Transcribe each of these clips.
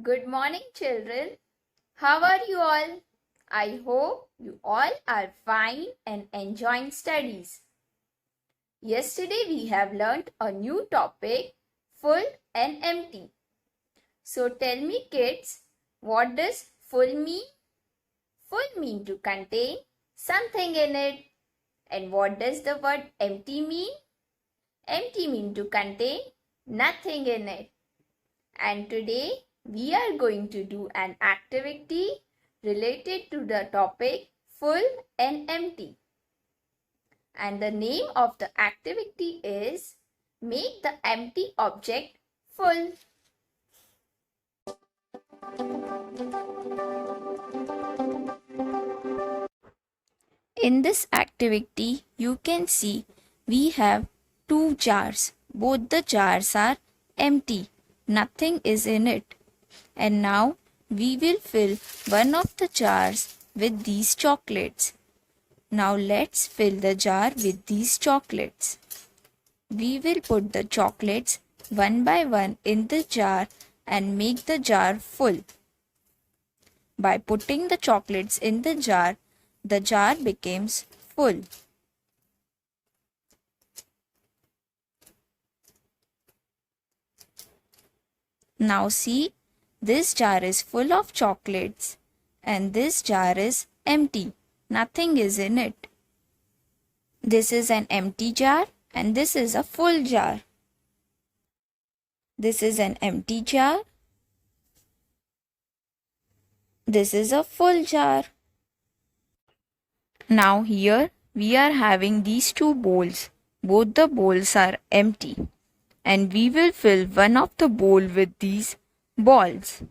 Good morning, children. How are you all? I hope you all are fine and enjoying studies. Yesterday we have learnt a new topic, full and empty. So tell me kids, what does full mean? Full mean to contain something in it. And what does the word empty mean? Empty mean to contain nothing in it. And today we are going to do an activity related to the topic full and empty. And the name of the activity is make the empty object full. In this activity, you can see we have two jars. Both the jars are empty. Nothing is in it. And now we will fill one of the jars with these chocolates. Now let's fill the jar with these chocolates. We will put the chocolates one by one in the jar and make the jar full. By putting the chocolates in the jar becomes full. Now see, this jar is full of chocolates and this jar is empty. Nothing is in it. This is an empty jar and this is a full jar. This is an empty jar. This is a full jar. Now here we are having these two bowls. Both the bowls are empty. And we will fill one of the bowl with these balls.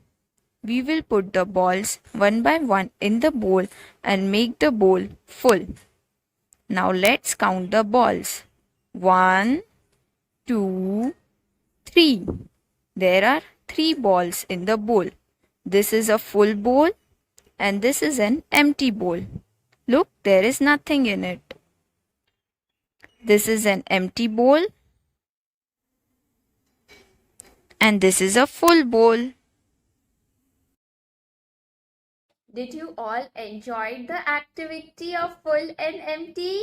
We will put the balls one by one in the bowl and make the bowl full. Now let's count the balls. 1, 2, 3. There are 3 balls in the bowl. This is a full bowl and this is an empty bowl. Look, there is nothing in it. This is an empty bowl. And this is a full bowl. Did you all enjoy the activity of full and empty?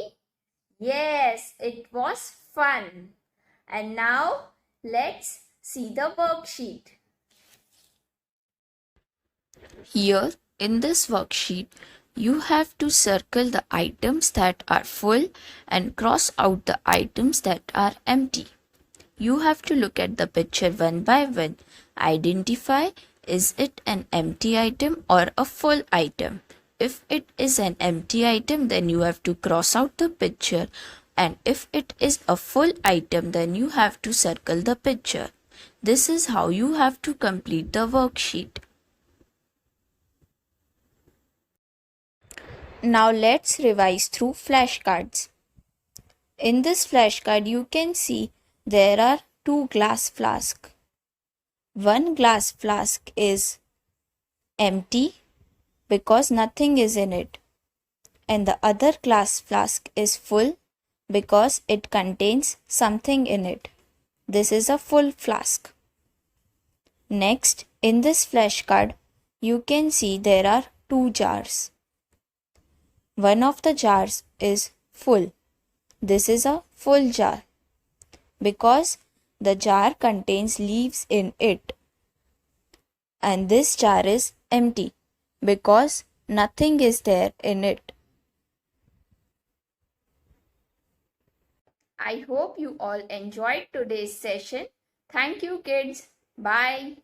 Yes, it was fun. And now let's see the worksheet. Here in this worksheet, you have to circle the items that are full and cross out the items that are empty. You have to look at the picture one by one. Identify, is it an empty item or a full item? If it is an empty item, then you have to cross out the picture. And if it is a full item, then you have to circle the picture. This is how you have to complete the worksheet. Now let's revise through flashcards. In this flashcard, you can see there are 2 glass flasks. One glass flask is empty because nothing is in it. And the other glass flask is full because it contains something in it. This is a full flask. Next, in this flashcard, you can see there are 2 jars. One of the jars is full. This is a full jar because the jar contains leaves in it. And this jar is empty because nothing is there in it. I hope you all enjoyed today's session. Thank you kids. Bye.